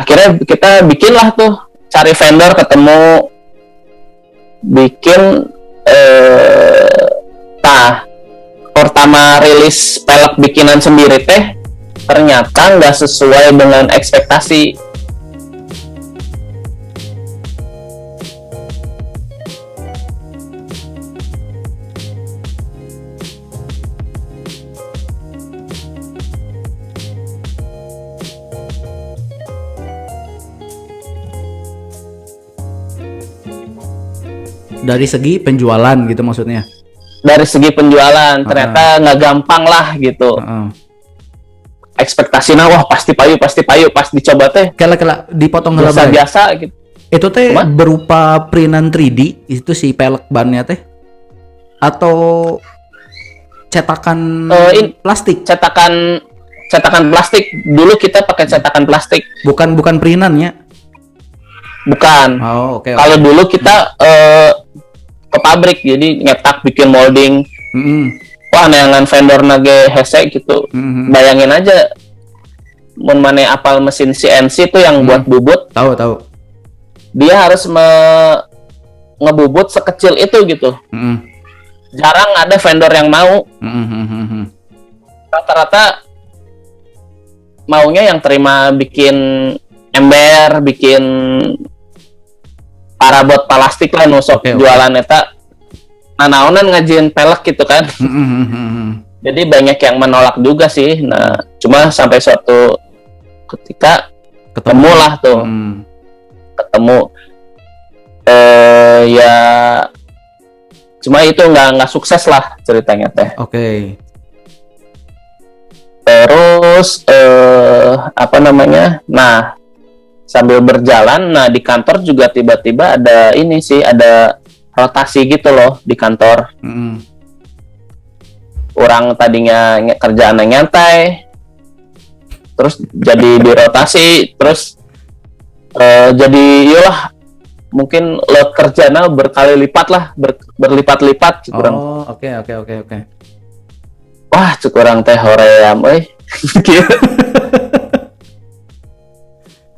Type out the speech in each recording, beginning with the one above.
akhirnya kita bikin lah tuh, cari vendor, ketemu, bikin pertama rilis pelek bikinan sendiri teh ternyata nggak sesuai dengan ekspektasi. Dari segi penjualan gitu maksudnya? Dari segi penjualan ternyata nggak gampang lah gitu. Ekspektasinya wah pasti payu, pas dicoba teh kela dipotong biasa gitu. Itu teh berupa printan 3D itu si pelek bannya teh atau cetakan plastik? Cetakan plastik. Dulu kita pakai cetakan plastik. Bukan printannya. Bukan. Oh, oke. Kalau dulu kita ke pabrik, jadi nyetak, bikin molding. Wah, neangan vendor nage hese gitu. Bayangin aja, mun mane apal mesin CNC tuh yang buat bubut. Tahu. Dia harus ngebubut sekecil itu gitu. Jarang ada vendor yang mau. Rata-rata maunya yang terima bikin ember, bikin parabot plastik lah, nusok jualan eta naonan ngajin pelek gitu kan. Jadi banyak yang menolak juga sih. Nah, cuma sampai suatu ketika ketemu lah tuh. Ya cuma itu nggak sukses lah ceritanya teh. Terus apa namanya? Nah, sambil berjalan, nah di kantor juga tiba-tiba ada ini sih, ada rotasi gitu loh di kantor. Orang tadinya kerjaannya nyantai, terus jadi dirotasi, terus jadi iyalah mungkin lo kerjanya berkali lipat lah, berlipat-lipat. Oke. Wah, cukurang teh hoream euy.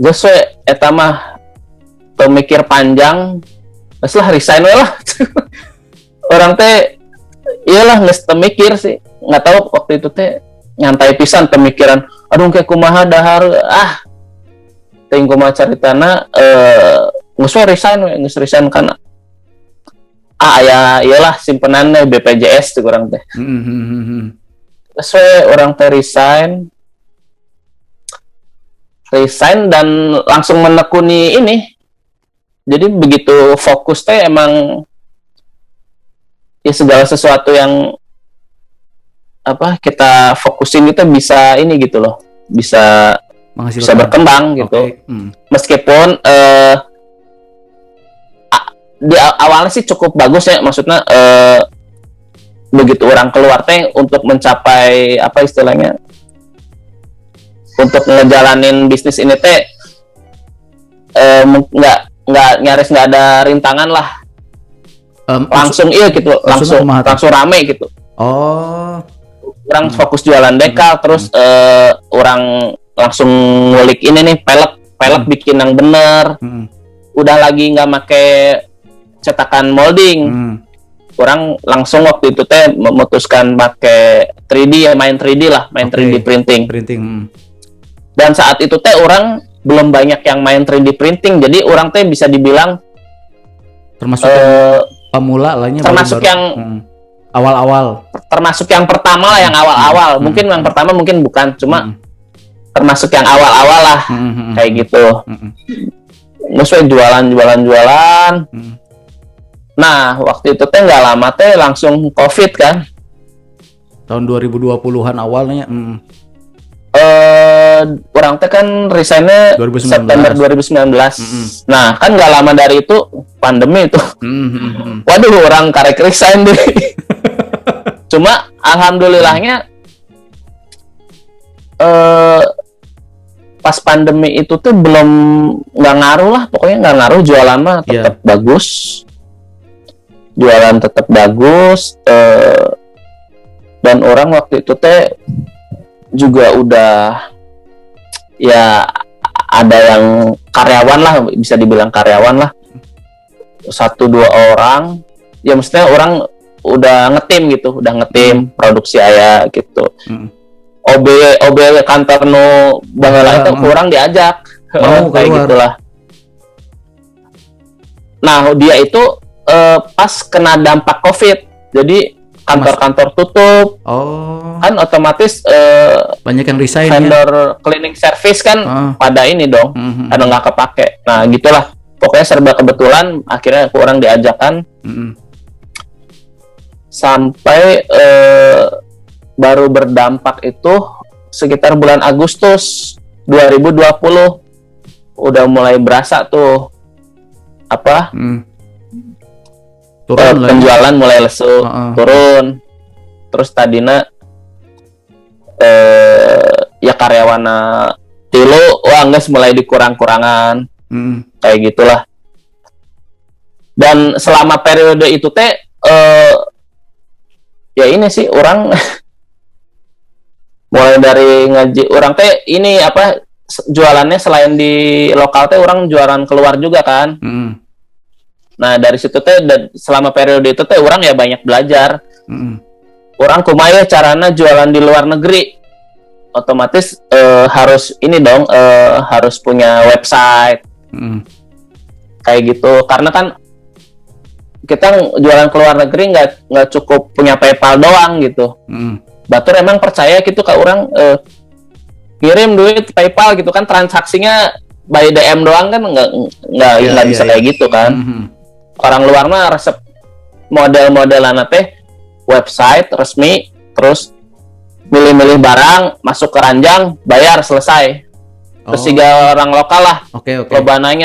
Geus we eta mah mikir panjang, geus lah resign we lah. Orang teh iyalah geus teu mikir sih. Enggak tahu waktu itu teh nyantai pisan pemikiran. Aduh kayak kumaha dahar teuing kumaha caritana geus we resign kana. Ya iyalah simpenan BPJS tuh orang teh. Geus we orang teh resign dan langsung menekuni ini. Jadi begitu fokus teh emang ya segala sesuatu yang kita fokusin kita bisa ini gitu loh, bisa berkembang gitu. Meskipun di awalnya sih cukup bagus ya, maksudnya begitu orang keluar teh untuk mencapai apa istilahnya, untuk ngejalanin bisnis ini teh nyaris nggak ada rintangan lah. Langsung gitu, langsung rame gitu. Orang fokus jualan dekal, terus orang langsung ngulik ini nih pelek bikin yang bener. Udah lagi nggak make cetakan molding. Orang langsung waktu itu teh memutuskan pakai 3D ya, main 3D lah, 3D printing. Dan saat itu teh orang belum banyak yang main 3D printing, jadi orang teh bisa dibilang termasuk pemula lahnya, termasuk yang awal-awal, termasuk yang pertama lah, yang awal-awal. Mungkin yang pertama mungkin bukan, cuma termasuk yang awal-awal lah, kayak gitu. Maksudnya jualan. Nah, waktu itu teh nggak lama teh langsung COVID kan. Tahun 2020-an awalnya. Orang teh kan resignnya September 2019. Nah, kan nggak lama dari itu pandemi itu. Waduh, orang karek resign deh. Cuma alhamdulillahnya pas pandemi itu tuh belum nggak ngaruh lah, pokoknya nggak ngaruh, jualan mah tetap bagus. Jualan tetap bagus, dan orang waktu itu teh juga udah ya ada yang karyawan lah, bisa dibilang karyawan lah, 1-2 orang, ya maksudnya orang udah ngetim produksi aya gitu. OB kantor nu baheula itu kurang diajak, kayak gitulah. Nah dia itu pas kena dampak COVID, jadi kantor-kantor tutup, kan otomatis banyak yang resign, vendor cleaning service kan pada ini dong, karena nggak kepake. Nah gitulah, pokoknya serba kebetulan akhirnya kurang diajakan. Sampai baru berdampak itu sekitar bulan Agustus 2020 udah mulai berasa tuh apa penjualan mulai lesu, turun. Terus tadina ya karyawana tilu geus mulai dikurang-kurangan, kayak gitulah. Dan selama periode itu teh ya ini sih orang mulai dari ngaji, orang teh ini apa jualannya selain di lokal teh orang jualan keluar juga kan. Nah dari situ teh selama periode itu teh orang ya banyak belajar. Orang kumaha carana jualan di luar negeri, otomatis harus ini dong, harus punya website kayak gitu, karena kan kita jualan ke luar negeri nggak cukup punya PayPal doang gitu. Batur emang percaya gitu ke orang, kirim duit PayPal gitu kan, transaksinya by DM doang kan nggak bisa kayak gitu kan. Orang luar mah resep model-modelan teh website resmi, terus milih-milih barang, masuk ke ranjang, bayar, selesai. Terus juga orang lokal lah,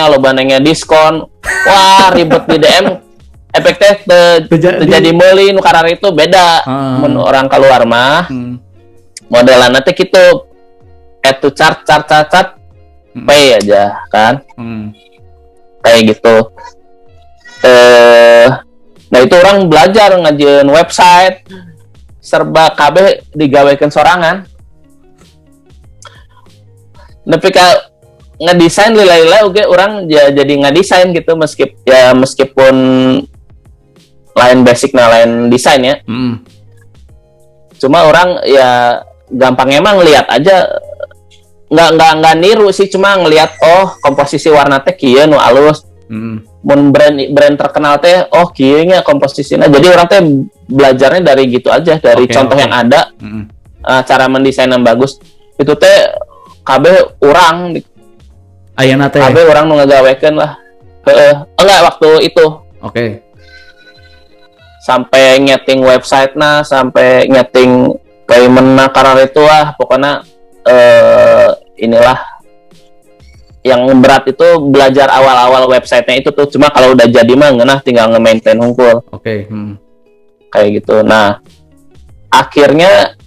loba nanya diskon, wah ribet di DM, efeknya terjadi meuli nu karar itu beda. Mun orang keluar mah modelan teh gitu, add to chart, pay aja kan, kayak gitu. Nah itu orang belajar ngajian website, serba KB digawekeun sorangan. Tapi ka ngedesain lila-lila oke orang jadi ngedesain gitu, meskipun lain basic lain desain ya. Cuma orang ya gampang emang lihat aja, nggak niru sih, cuma ngelihat komposisi warna teh kieu nu alus. Mun brand terkenal teh kieu nya komposisinya. Jadi orang teh belajarnya dari gitu aja, dari contoh yang ada, cara mendesain yang bagus. Itu teh KB orang ayeuna teh KB orang nu ngagawekeun lah. Enggak waktu itu. Sampai nyeting website-na, sampai nyeting payment-na karena itu pokoknya inilah yang berat itu belajar awal-awal website-nya itu tuh. Cuma kalau udah jadi mah ngeunah tinggal nge-maintain hungkul. Kayak gitu. Nah, akhirnya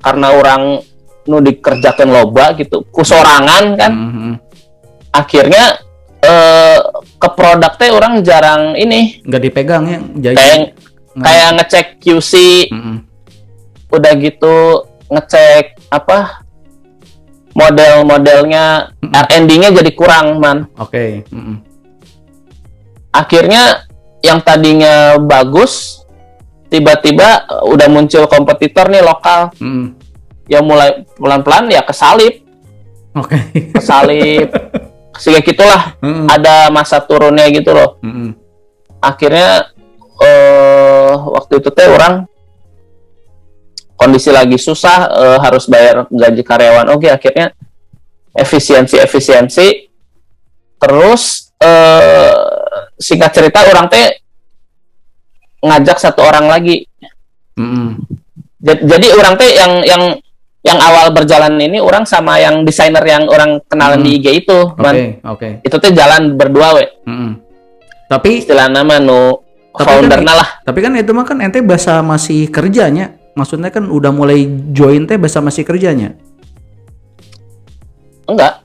karena orang nu dikerjakan loba gitu, kusorangan kan. Akhirnya ke produk teh orang jarang ini. Nggak dipegang ya. Kayak ngecek QC. Udah gitu ngecek apa? Model-modelnya, R&D-nya jadi kurang, man. Akhirnya yang tadinya bagus, tiba-tiba udah muncul kompetitor nih lokal. Ya mulai pelan-pelan ya kesalip. Kesalip. Sehingga gitulah. Ada masa turunnya gitu loh. Akhirnya waktu itu teh orang kondisi lagi susah, harus bayar gaji karyawan. Akhirnya efisiensi. Terus singkat cerita orang teh ngajak 1 orang lagi. Jadi orang teh yang awal berjalan ini orang sama yang desainer yang orang kenalan di IG itu, itu teh jalan berdua Tapi istilah nama founderna lah. Tapi kan itu mah kan ente bahasa masih kerjanya. Maksudnya kan udah mulai join teh bahasa masih kerjanya? Enggak.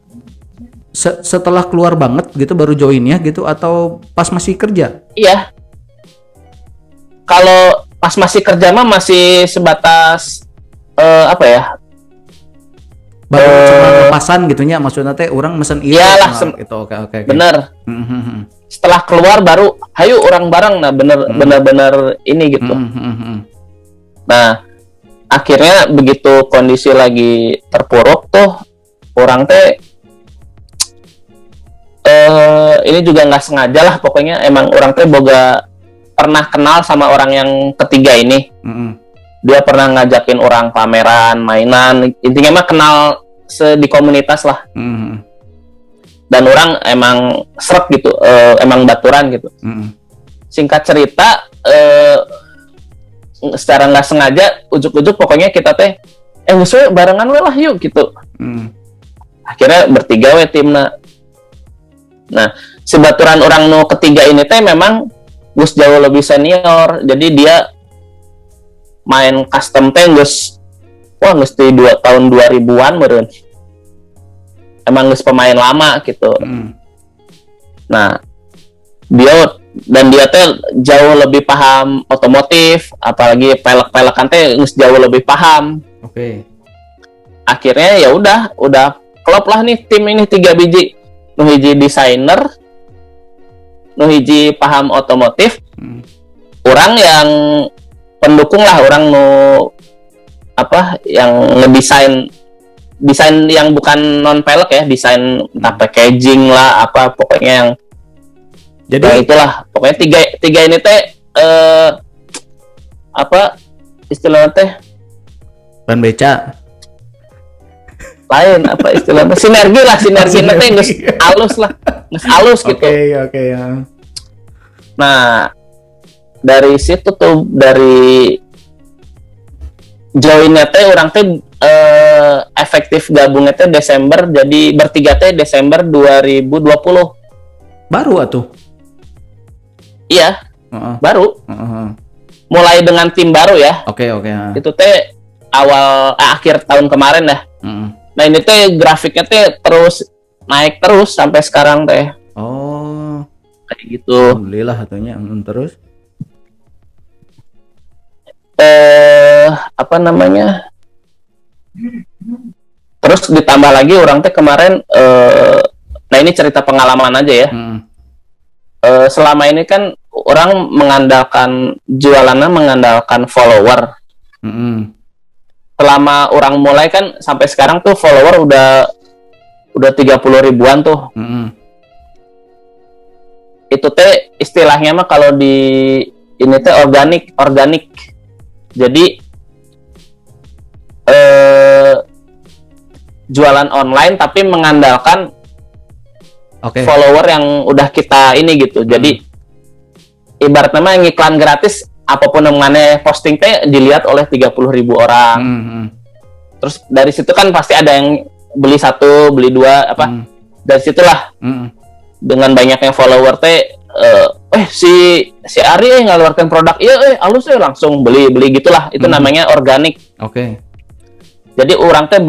Setelah keluar banget gitu baru join ya gitu, atau pas masih kerja? Iya. Kalau pas masih kerja mah masih sebatas apa ya? baru cuma lepasan gitunya maksudnya teh orang mesen iyalah gitu. Oke. Bener. Setelah keluar baru hayu orang bareng, nah bener ini gitu. Nah akhirnya begitu kondisi lagi terpuruk tuh orang teh ini juga nggak sengaja lah, pokoknya emang orang teh pernah kenal sama orang yang ketiga ini. Dia pernah ngajakin orang pameran, mainan, intinya mah kenal di komunitas lah. Dan orang emang srek gitu, emang baturan gitu. Singkat cerita, secara nggak sengaja, ujuk-ujuk pokoknya kita teh, ngusul barengan we lah yuk gitu. Akhirnya bertiga we timna. Nah, si baturan orang nu ketiga ini teh memang gus jauh lebih senior, jadi dia main custom teh gus di tahun 2000-an meureun. Emang gus pemain lama gitu. Nah, dia teh jauh lebih paham otomotif, apalagi pelek-pelekan teh gus jauh lebih paham. Oke. Akhirnya ya udah klop lah nih tim ini 3 biji. Nu hiji desainer, nu hiji paham otomotif, orang yang pendukung lah, orang nu yang ngedesain yang bukan non pelek ya, desain entah packaging lah apa pokoknya yang jadi nah itulah pokoknya tiga ini teh istilahnya teh ban beca lain apa istilahnya sinergi nanti nges alus gitu. Oke ya. Nah dari situ tuh dari joinnya teh orang teh efektif gabungnya teh Desember, jadi bertiga teh Desember 2020 baru atuh. Iya baru mulai dengan tim baru ya. Oke. Itu teh akhir tahun kemarin dah. Nah ini teh grafiknya teh terus naik terus sampai sekarang teh. Oh, kayak gitu. Alhamdulillah atunya terus. Apa namanya? Terus ditambah lagi orang teh kemarin nah ini cerita pengalaman aja ya. Selama ini kan orang jualannya mengandalkan follower. Selama orang mulai kan sampai sekarang tuh follower udah 30 ribuan tuh. Itu teh istilahnya mah kalau di ini teh organik. Jadi jualan online tapi mengandalkan follower yang udah kita ini gitu. Jadi ibaratnya mah ngiklan gratis, apapun yang mana posting teh dilihat oleh 30 ribu orang. Terus dari situ kan pasti ada yang beli 1, beli 2 dari situlah dengan banyaknya follower teh si Ari ngeluarkan produk alus langsung beli gitulah. Itu namanya organik. Oke. Jadi orang teh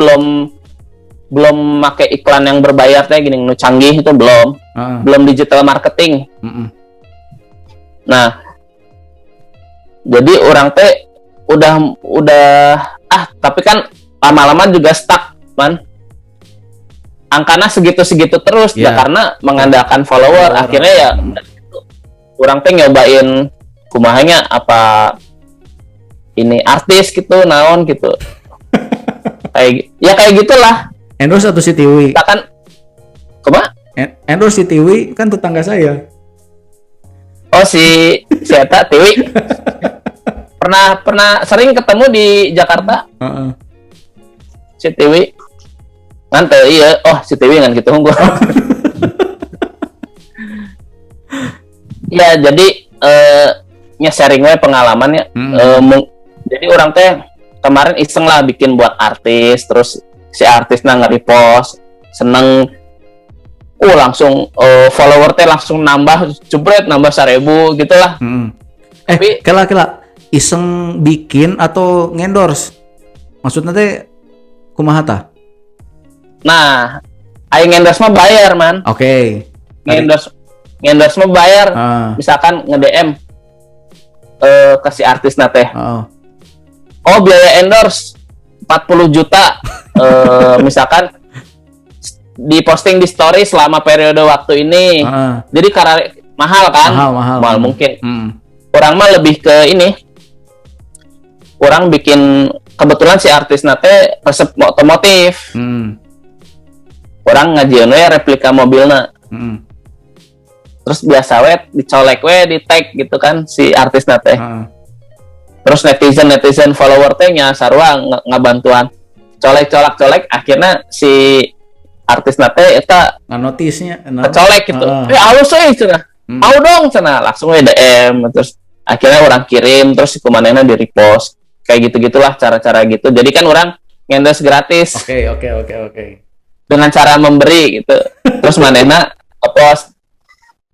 belum pakai iklan yang berbayar teh gini nu canggih itu belum digital marketing. Nah jadi orang teh udah tapi kan lama-lama juga stuck man, angkanya segitu terus karena mengandalkan follower. Akhirnya ya orang teh nyobain kumahanya apa ini artis gitu naon gitu kayak gitulah. Endorse atau si Tiwi? Kita kan endorse si Tiwi kan tetangga saya. Oh si Eta Tiwi pernah sering ketemu di Jakarta. Si Tiwi ngante iya. Oh si Tiwi kan gitu gua. Ya jadi sharing we pengalamannya. Jadi orang teh kemarin iseng lah bikin buat artis, terus si artisnya nge-repost, seneng langsung follower teh langsung nambah 1.000 gitulah. Tapi kela iseng bikin atau ngendorse? Maksudnya teh kumaha tah? Nah, aing ngendorse mah bayar, man. Oke. Ngendorse mah bayar. Misalkan nge-DM ke si artisna teh. Oh, biaya endorse 40 juta misalkan diposting di story selama periode waktu ini. Jadi karena mahal kan? Mahal mungkin. Orang mah lebih ke ini. Orang bikin, kebetulan si artis nate resep otomotif. Orang ngajian we replika mobilna. Terus biasa we dicolek we di tag gitu kan si artis nate. Terus netizen follower teh nya sarua ngabantuan. Colek akhirnya si artis nate eta notisnya kecolek gitu. Halus euy cenah. Mau dong cenah, langsung we DM terus akhirnya orang kirim terus si kumanehna di repost. Kayak gitu-gitulah cara-cara gitu. Jadi kan orang ngendorse gratis. Oke. Dengan cara memberi gitu. Terus manehna post.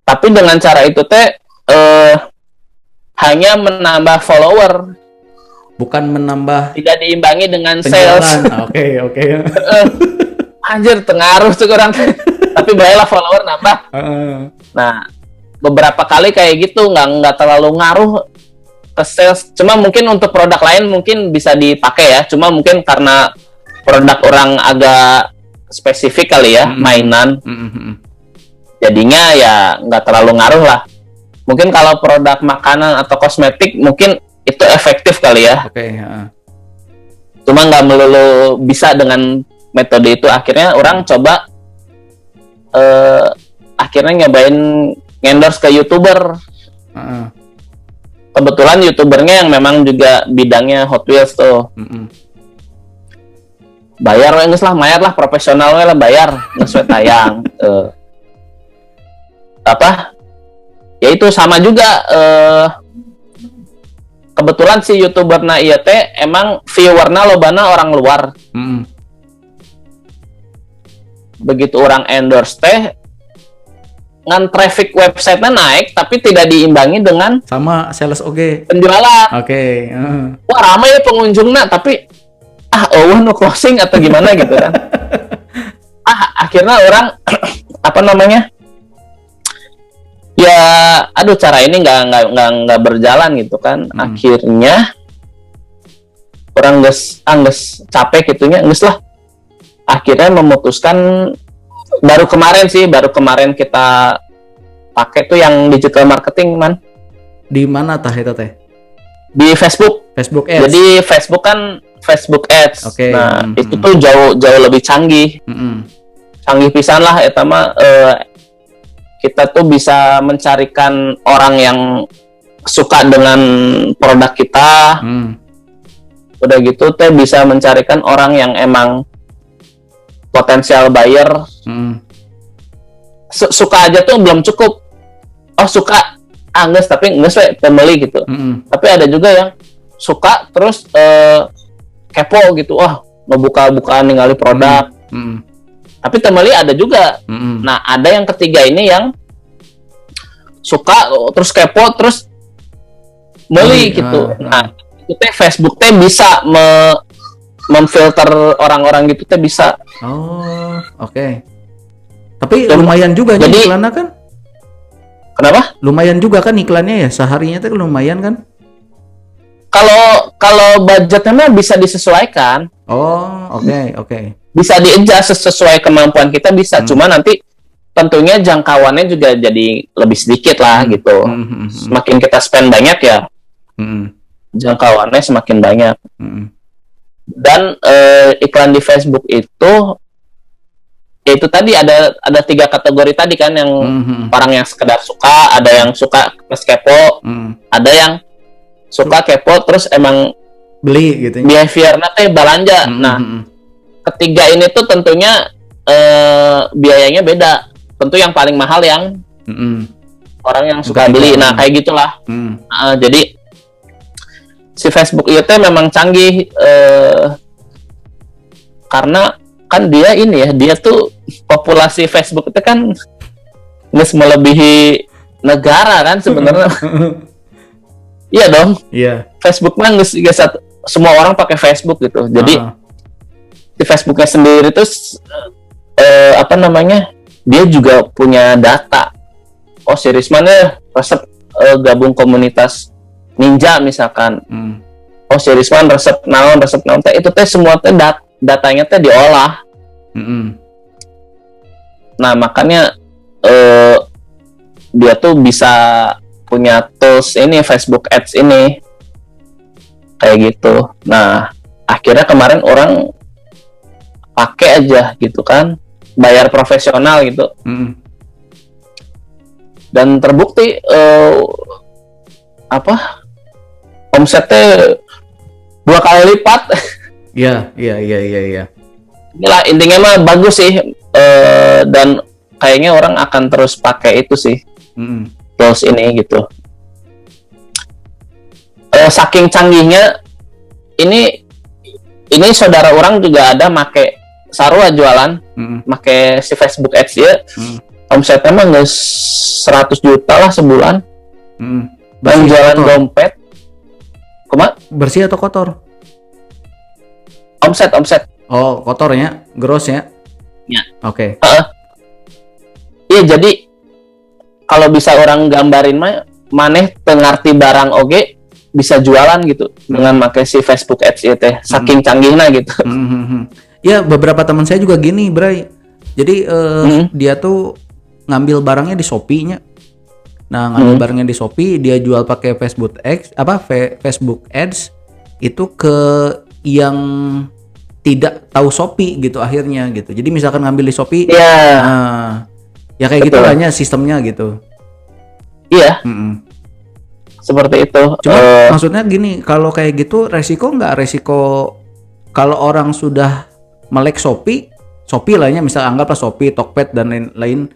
Tapi dengan cara itu teh hanya menambah follower. Bukan menambah, tidak diimbangi dengan penjualan. Sales. Oke. Anjir, tengaruh tuh orang. Tapi baiklah follower nambah. Nah, beberapa kali kayak gitu nggak terlalu ngaruh ke sales. Cuma mungkin untuk produk lain mungkin bisa dipakai ya. Cuma mungkin karena produk orang agak spesifik kali ya, mainan. Jadinya ya nggak terlalu ngaruh lah. Mungkin kalau produk makanan atau kosmetik mungkin itu efektif kali ya. Cuma nggak melulu bisa dengan metode itu. Akhirnya orang coba akhirnya nyobain endorse ke YouTuber. Kebetulan YouTubernya yang memang juga bidangnya Hot Wheels tuh. Bayar we geus lah, mayar lah, profesional we lah bayar, geus we tayang. Ya itu sama juga kebetulan si YouTuberna ieu teh emang viewerna lobana orang luar. Begitu orang endorse teh ngan traffic website-nya naik tapi tidak diimbangi dengan sama sales penjualan. Wah ramai ya pengunjungnya tapi no closing atau gimana gitu kan. Akhirnya orang ya aduh cara ini nggak berjalan gitu kan. Akhirnya orang geus capek gitunya, geus lah. Akhirnya memutuskan baru kemarin kita pakai tuh yang digital marketing man. Di mana tah eta teh? Di Facebook Ads. Jadi Facebook Ads. Nah, itu tuh jauh lebih canggih. Canggih pisan lah eta mah kita tuh bisa mencarikan orang yang suka dengan produk kita. Udah gitu teh bisa mencarikan orang yang emang potensial buyer. Suka aja tuh belum cukup. Suka geus tapi geus we pembeli gitu. Tapi ada juga yang suka terus kepo gitu. Ngebuka-bukaan ningali produk. Tapi pembeli ada juga. Nah, ada yang ketiga ini yang suka terus kepo terus beli gitu. Nah, itu teh Facebook teh bisa memfilter orang-orang gitu teh bisa. Tapi lumayan juga nih iklannya kan? Kenapa? Lumayan juga kan iklannya ya, seharinya tuh lumayan kan? Kalau budgetnya mah bisa disesuaikan. Oke. Bisa di-adjust sesuai kemampuan kita bisa. Cuma nanti tentunya jangkauannya juga jadi lebih sedikit lah gitu. Semakin kita spend banyak ya, jangkauannya semakin banyak. Dan iklan di Facebook itu itu tadi ada 3 kategori tadi kan, yang orang yang sekedar suka, ada yang suka plus kepo, ada yang suka kepo terus emang beli gitu. Behaviornya teh belanja. Nah, ketiga ini tuh tentunya biayanya beda. Tentu yang paling mahal yang orang yang suka beli. Nah, kayak gitulah. Jadi si Facebook itu memang canggih karena kan dia ini ya, dia tuh populasi Facebook itu kan nggak melebihi negara kan sebenarnya. Iya dong. Iya. Facebook mah nggak semua orang pakai Facebook gitu. Jadi di Facebooknya sendiri tuh dia juga punya data. Si Risman resep gabung komunitas ninja misalkan. oh si Risman resep naon teh itu teh semua teh datanya teh diolah. Nah makanya dia tuh bisa punya tools ini Facebook Ads ini kayak gitu. Nah akhirnya kemarin orang pakai aja gitu kan, bayar profesional gitu. Dan terbukti omsetnya 2 kali lipat. Iya. Inilah intinya mah bagus sih, dan kayaknya orang akan terus pakai itu sih, tools ini gitu. Saking canggihnya ini saudara orang juga ada make sarua jualan, make si Facebook Ads ya. Omsetnya mah nggak 100 juta lah sebulan. Dan jualan dompet. Kuma? Bersih atau kotor? Omset. Oh, kotornya, grossnya? Ya. Oke. Iya, jadi kalau bisa orang gambarin mah, maneh tengarti barang oge bisa jualan gitu dengan pakai si Facebook Ads itu teh. Saking canggihnya gitu. Ya, beberapa teman saya juga gini, Bray. Jadi dia tuh ngambil barangnya di Shopee-nya. Nah, ngambil barangnya di Shopee, dia jual pakai Facebook Ads itu ke yang tidak tahu Shopee gitu akhirnya gitu. Jadi misalkan ngambil di Shopee, ya kayak gitu hanya sistemnya gitu. Iya. Seperti itu. Cuma maksudnya gini, kalau kayak gitu resiko kalau orang sudah melek Shopee lainnya, misal anggaplah Shopee, Tokped dan lain-lain,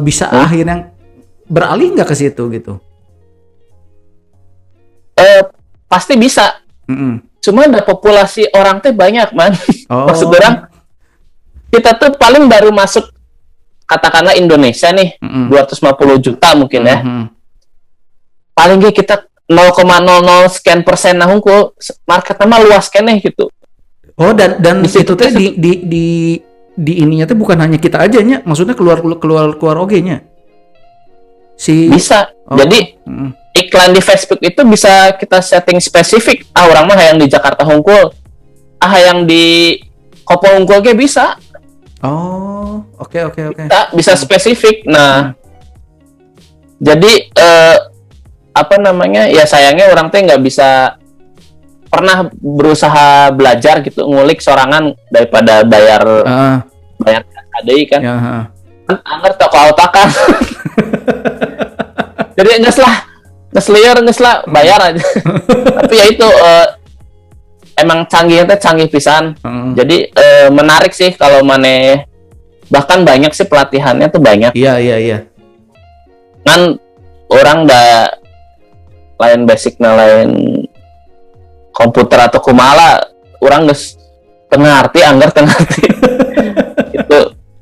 bisa akhirnya beralih nggak ke situ gitu? Pasti bisa. Cuma ada populasi orang teh banyak man. Maksud orang kita tuh paling baru masuk katakanlah Indonesia nih 250 juta mungkin ya. Paling kita 0,00 sekian persen nah hungkul marketnya mah luas keneh gitu. Oh dan itu teh di ininya tuh bukan hanya kita aja nya, maksudnya keluar oge nya. Bisa. Jadi iklan di Facebook itu bisa kita setting spesifik. Orang mah yang di Jakarta hungkul, yang di Kopo hungkul ge bisa. Oh, oke. Bisa spesifik. Nah, jadi ya sayangnya orang teh nggak bisa pernah berusaha belajar gitu ngulik sorangan daripada bayar adai kan. Angger toko autakan. Jadi nges lah bayar aja. Tapi ya itu emang canggih pisan. Jadi menarik sih kalau maneh, bahkan banyak sih pelatihannya tuh banyak. Iya. Kan orang lain basicnya lain komputer atau kumala, orang ngerti itu.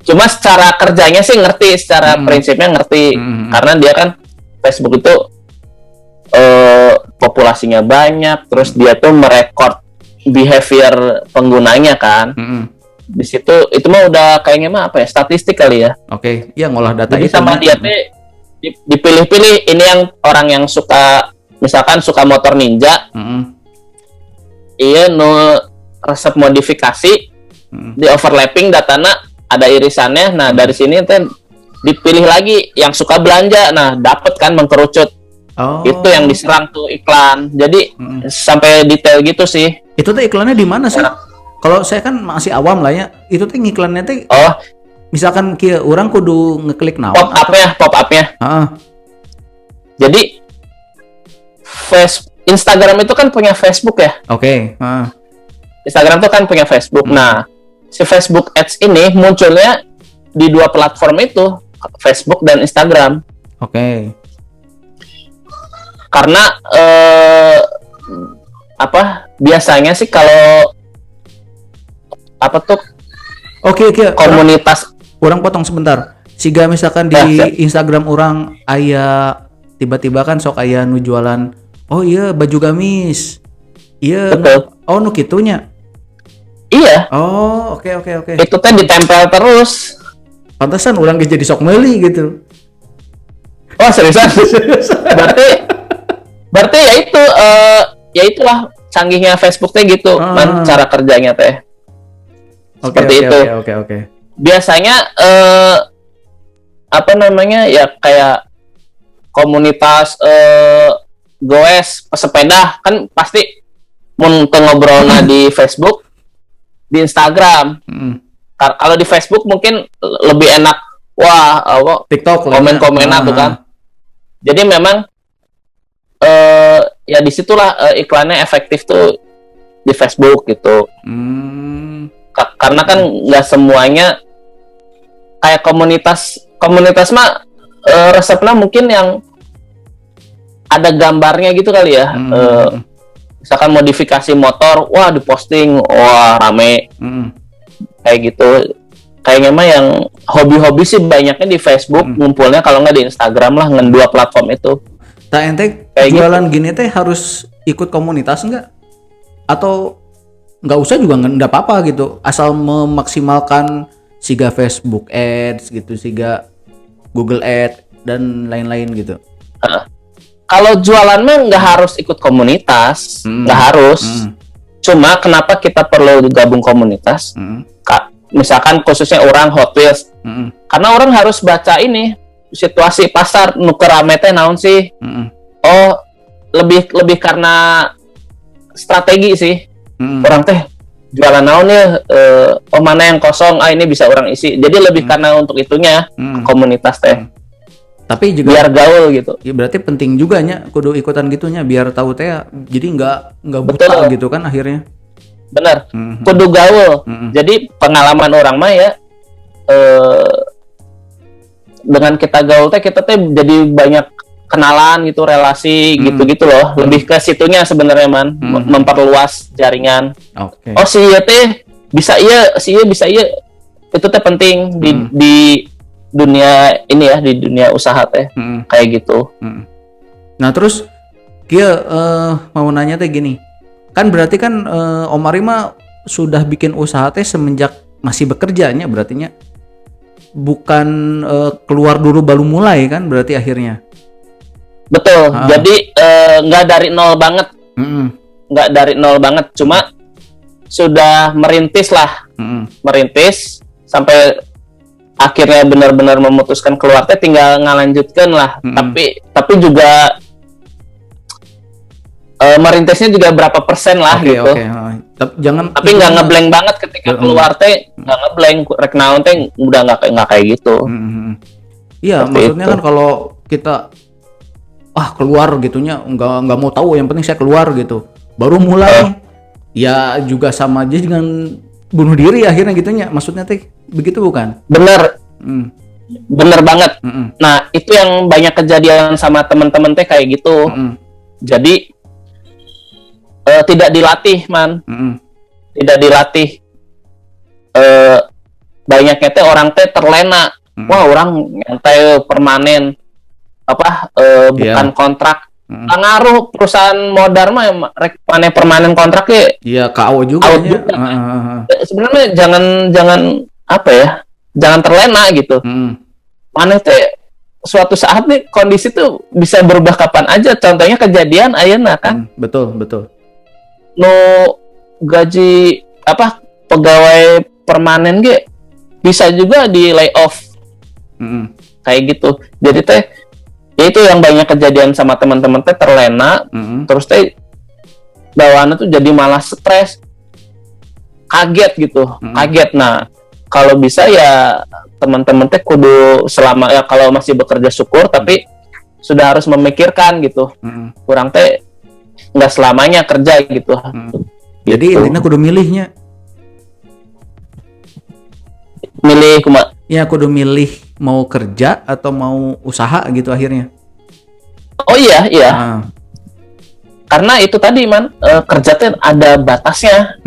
Cuma secara kerjanya sih ngerti, secara prinsipnya ngerti. Karena dia kan Facebook itu populasinya banyak, terus dia tuh merekod behavior penggunanya kan. Di situ itu mah udah kayaknya mah statistik kali ya. Oke, ya ngolah data itu. Sama dia tuh dipilih-pilih ini yang orang yang suka, misalkan suka motor Ninja. Iya, resep modifikasi di overlapping datanya ada irisannya. Nah dari sini teh dipilih lagi yang suka belanja. Nah dapat kan mengkerucut. Itu yang diserang tuh iklan. Jadi sampai detail gitu sih. Itu tuh iklannya di mana sih? Kalau saya kan masih awam lah ya. Itu tuh iklannya tuh. Misalkan kia orang kudu ngeklik naon. Pop upnya. Jadi Instagram itu kan punya Facebook ya. Oke. Instagram tuh kan punya Facebook. Nah, si Facebook Ads ini munculnya di 2 platform itu, Facebook dan Instagram. Oke. Karena biasanya sih kalau komunitas. Orang potong sebentar. Siga misalkan di Instagram orang aya tiba-tiba kan sok aya nu jualan. Oh iya, baju gamis. Iya. Oh nu kitunya. Iya. Oh, oke. Itu teh ditempel terus. Pantesan orang jadi sok meuli gitu. Oh, seriusan? Berarti ya itulah canggihnya Facebook teh gitu, man, cara kerjanya teh. Seperti itu. Oke. Biasanya apa namanya ya kayak komunitas goes pesepeda kan pasti mun ngobrolna di Facebook, di Instagram. Kalau di Facebook mungkin lebih enak, TikTok komen-komenan tuh kan. Jadi memang ya disitulah iklannya efektif tuh di Facebook gitu. Karena kan nggak semuanya kayak komunitas mah resepnya mungkin yang ada gambarnya gitu kali ya. Misalkan modifikasi motor, wah diposting, wah rame. Kayak gitu. Kayaknya mah yang hobi-hobi sih banyaknya di Facebook, ngumpulnya kalau nggak di Instagram lah, dua platform itu. Tak ente jualan gitu. Gini teh harus ikut komunitas nggak? Atau nggak usah juga nggak apa-apa gitu, asal memaksimalkan siga Facebook Ads gitu, siga Google Ads dan lain-lain gitu. Kalau jualan mah nggak harus ikut komunitas, nggak harus. Cuma kenapa kita perlu gabung komunitas? Misalkan khususnya orang Hot Wheels, karena orang harus baca ini situasi pasar nuker rame teh naon sih. Oh lebih karena strategi sih. Orang teh jualan naon ya, mana yang kosong, ini bisa orang isi. Jadi lebih karena untuk itunya komunitas teh. Tapi juga biar gaul gitu. Ya berarti penting juga nya kudu ikutan gitunya biar tahu teh, jadi nggak buta gitu kan akhirnya. Bener. Kudu gaul. Jadi pengalaman orang mah ya, dengan kita gaul teh kita teh jadi banyak kenalan gitu, relasi gitu-gitu loh. Lebih ke situnya sebenarnya man, memperluas jaringan. Oh si iya teh bisa iya, si iya bisa iya. Itu teh penting di dunia ini ya, di dunia usaha teh. Kayak gitu. Nah terus kia mau nanya teh gini. Kan berarti kan Om Ari mah sudah bikin usaha teh semenjak masih bekerjanya berarti nya. Bukan keluar dulu baru mulai kan berarti akhirnya. Betul. Jadi nggak dari nol banget. Nggak dari nol banget, cuma sudah merintis lah. Merintis sampai akhirnya benar-benar memutuskan keluar teh, tinggal ngalanjutkan lah. Tapi juga merintisnya juga berapa persen lah gitu. Tapi nggak ngeblank banget ketika keluar teh, nggak ngeblank. Rek naon teh udah nggak kayak gitu. Iya, maksudnya kan kalau kita keluar gitunya nggak mau tahu, yang penting saya keluar gitu. Baru mulai ya juga sama aja dengan bunuh diri akhirnya gitunya. Maksudnya teh begitu bukan? Bener. Bener banget. Nah, itu yang banyak kejadian sama teman-teman teh kayak gitu. Jadi tidak dilatih man, tidak dilatih. Banyaknya teh orang teh terlena. Wah orang nyantai permanen bukan kontrak. Ngaruh perusahaan modal mah mana permanen kontrak ya. Iya KO juga. Sebenarnya jangan apa ya, jangan terlena gitu. Mana teh suatu saat nih kondisi tuh bisa berubah kapan aja. Contohnya kejadian ayeuna kan. Betul. No gaji pegawai permanen bisa juga di layoff. Kayak gitu. Jadi teh ya itu yang banyak kejadian sama teman-teman teh, terlena. Terus teh bawaannya tuh jadi malah stres, kaget gitu. Kaget. Nah kalau bisa ya teman-teman teh kudu selama ya kalau masih bekerja syukur, tapi sudah harus memikirkan gitu. Kurang teh nggak selamanya kerja gitu. Jadi intinya kudu milihnya. Milih kuma. Ya kudu milih mau kerja atau mau usaha gitu akhirnya. Oh iya. Karena itu tadi man, kerja tuh ada batasnya.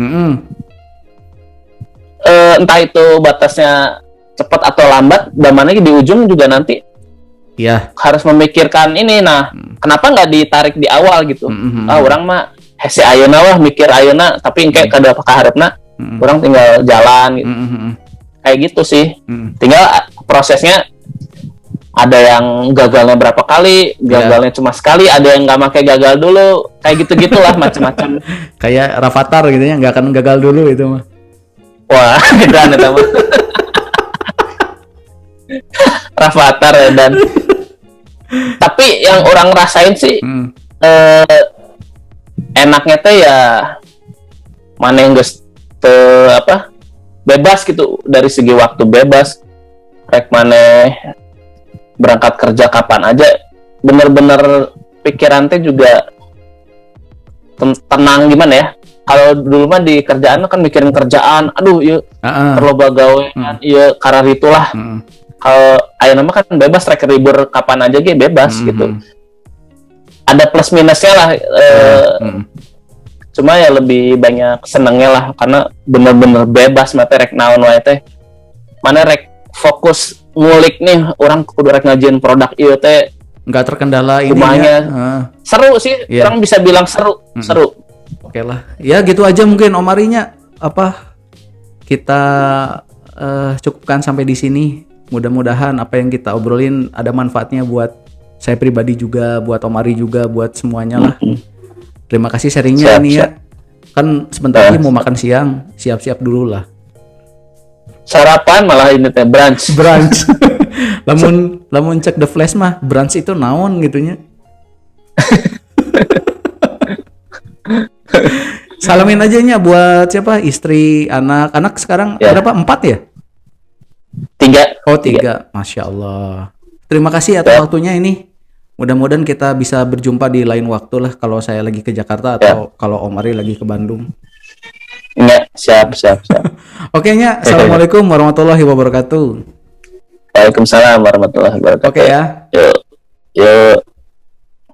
Entah itu batasnya cepat atau lambat, mana di ujung juga nanti. Iya. Harus memikirkan ini. Nah, kenapa nggak ditarik di awal gitu? Orang mah hese ayeuna wah mikir ayeuna, tapi engke kada kaharepna. Orang tinggal jalan gitu. Kayak gitu sih. Tinggal prosesnya ada yang gagalnya berapa kali, gagalnya cuma sekali, ada yang nggak pakai gagal dulu, kayak gitu-gitulah macam-macam. Kayak Rafathar gitu ya, nggak akan gagal dulu itu mah. Wah, dan itu mah. Rafathar ya, dan tapi yang orang rasain sih enaknya teh ya mana yang bebas gitu, dari segi waktu bebas, rek mana berangkat kerja kapan aja, bener-bener pikiran teh juga tenang. Gimana ya, kalau dulu mah di kerjaan kan mikirin kerjaan, aduh yuk perlu gawe kan, iya karena itulah. Kalau ayo nama kan bebas, rek libur kapan aja bebas gitu. Ada plus minusnya lah, cuma ya lebih banyak senengnya lah, karena bener-bener bebas mata rek naon wae teh, mana rek fokus ngulik nih, orang kudu rek ngajian produk ieu teh nggak terkendala ini seru sih, orang bisa bilang seru. Oke lah ya, gitu aja mungkin Om Arinya, apa kita cukupkan sampai di sini. Mudah-mudahan apa yang kita obrolin ada manfaatnya buat saya pribadi juga, buat Om Ari juga, buat semuanya lah. Terima kasih sharingnya nih ya. Kan sebentar lagi mau makan siang, siap-siap dulu lah. Sarapan malah ini teh brunch. lamun cek The Flash mah brunch itu naon gitunya. Salamin aja nya buat siapa, istri, anak sekarang berapa, 4 ya? 3. Oh 3, Masya Allah. Terima kasih atas waktunya ini. Mudah-mudahan kita bisa berjumpa di lain waktu lah, kalau saya lagi ke Jakarta atau kalau Om Ari lagi ke Bandung. Iya, siap. Oke nya, Assalamualaikum warahmatullahi wabarakatuh. Waalaikumsalam warahmatullahi wabarakatuh. Oke ya. Yuk.